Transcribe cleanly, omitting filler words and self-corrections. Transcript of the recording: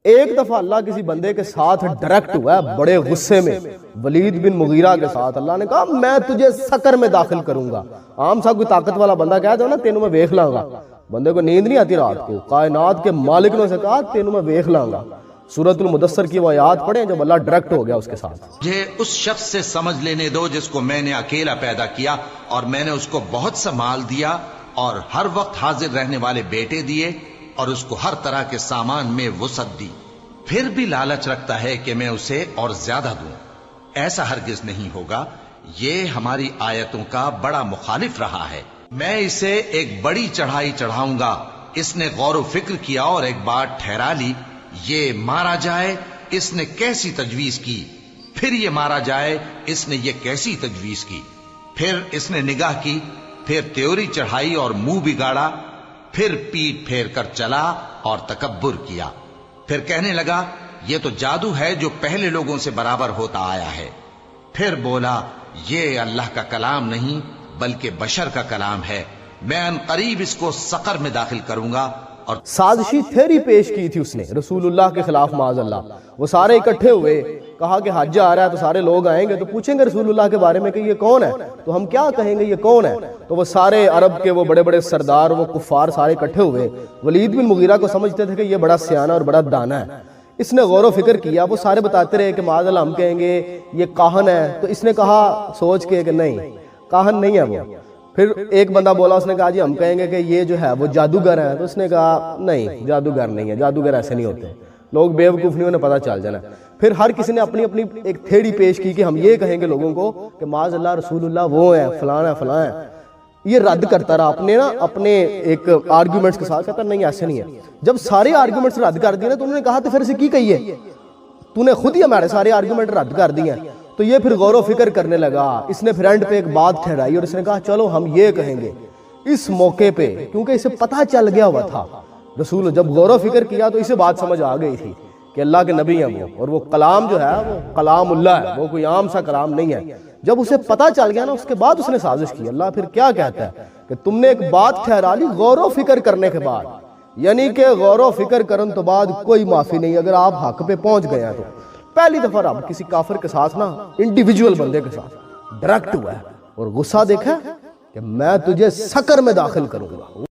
ایک دفعہ اللہ کسی بندے کے ساتھ ڈائریکٹ ہوا ہے بڑے غصے میں، ولید بن مغیرہ کے ساتھ اللہ نے کہا میں تجھے سکر میں داخل کروں گا۔ عام صاحب کوئی طاقت والا بندہ کہہ دو نا تینوں میں ویکھ لاں گا، بندے کو نیند نہیں آتی رات کو، کائنات کے مالک نے اسے کہا تینوں میں ویکھ لاں گا۔ سورۃ المدثر کی وہ آیات پڑھیں جب اللہ ڈائریکٹ ہو گیا اس کے ساتھ۔ مجھے اس شخص سے سمجھ لینے دو جس کو میں نے اکیلا پیدا کیا اور میں نے اس کو بہت سا مال دیا اور ہر وقت حاضر رہنے والے بیٹے دیے اور اس کو ہر طرح کے سامان میں وسعت دی، پھر بھی لالچ رکھتا ہے کہ میں اسے اور زیادہ دوں۔ ایسا ہرگز نہیں ہوگا، یہ ہماری آیتوں کا بڑا مخالف رہا ہے۔ میں اسے ایک بڑی چڑھائی چڑھاؤں گا۔ اس نے غور و فکر کیا اور ایک بات ٹھہرا لی، یہ مارا جائے، اس نے کیسی تجویز کی، پھر یہ مارا جائے، اس نے یہ کیسی تجویز کی، پھر اس نے نگاہ کی، پھر تیوری چڑھائی اور منہ بگاڑا، پھر پیٹ پھیر کر چلا اور تکبر کیا، پھر کہنے لگا یہ تو جادو ہے جو پہلے لوگوں سے برابر ہوتا آیا ہے، پھر بولا یہ اللہ کا کلام نہیں بلکہ بشر کا کلام ہے، میں ان قریب اس کو سقر میں داخل کروں گا۔ اور سازشی تھیوری پیش کی تھی اس نے رسول اللہ کے خلاف، معاذ اللہ۔ وہ سارے اکٹھے ہوئے، کہا کہ حج آ رہا ہے تو سارے لوگ آئیں گے تو پوچھیں گے رسول اللہ کے بارے میں کہ یہ کون ہے، تو ہم کیا کہیں گے یہ کون ہے؟ تو وہ سارے عرب کے وہ بڑے بڑے سردار، وہ کفار سارے اکٹھے ہوئے۔ ولید بن مغیرہ کو سمجھتے تھے کہ یہ بڑا سیانہ اور بڑا دانا ہے۔ اس نے غور و فکر کیا، وہ سارے بتاتے رہے کہ معاذ اللہ ہم کہیں گے یہ کاہن ہے، تو اس نے کہا سوچ کے کہ نہیں کاہن نہیں ہے وہ۔ پھر ایک بندہ بولا، اس نے کہا جی ہم کہیں گے کہ یہ جو ہے وہ جادوگر ہے، تو اس نے کہا نہیں جادوگر نہیں ہے، جادوگر ایسے نہیں ہوتے، لوگ بے وقوف نہیں، انہیں پتہ چل جانا۔ پھر ہر کسی نے اپنی اپنی ایک تھیوری پیش کی کہ ہم یہ کہیں گے لوگوں کو کہ معاذ اللہ رسول اللہ وہ ہیں فلاں ہے فلاں ہے۔ یہ رد کرتا رہا اپنے ایک آرگیومنٹس کے ساتھ، کہتا نہیں ایسے نہیں ہے۔ جب سارے آرگیومنٹس رد کر دیے نا تو انہوں نے کہا تو پھر اسے کی کہیے، تو نے خود ہی ہمارے سارے آرگیومنٹ رد کر دیے۔ تو یہ پھر غور و فکر کرنے لگا، اس نے پھر اینڈ پہ ایک بات ٹھہرائی اور اس نے کہا چلو ہم یہ کہیں گے اس موقع پہ، کیونکہ اسے پتہ چل گیا ہوا تھا رسول، جب غور و فکر کیا تو اسے بات سمجھ آ گئی تھی کہ اللہ کے نبی ہیں وہ، اور وہ کلام جو ہے وہ کلام اللہ ہے، وہ کوئی عام سا کلام نہیں ہے۔ جب اسے پتہ چل گیا نا اس کے بعد اس نے سازش کی۔ اللہ پھر کیا کہتا ہے کہ تم نے ایک بات ٹھہرا لی غور و فکر کرنے کے بعد، یعنی کہ غور و فکر کرن تو بعد کوئی معافی نہیں، اگر آپ حق پہ پہنچ گئے ہیں تو۔ پہلی دفعہ رب کسی کافر کے ساتھ نا انڈیویجول بندے کے ساتھ ڈائریکٹ ہوا ہے، اور غصہ دیکھا کہ میں تجھے سکر میں داخل کروں گا۔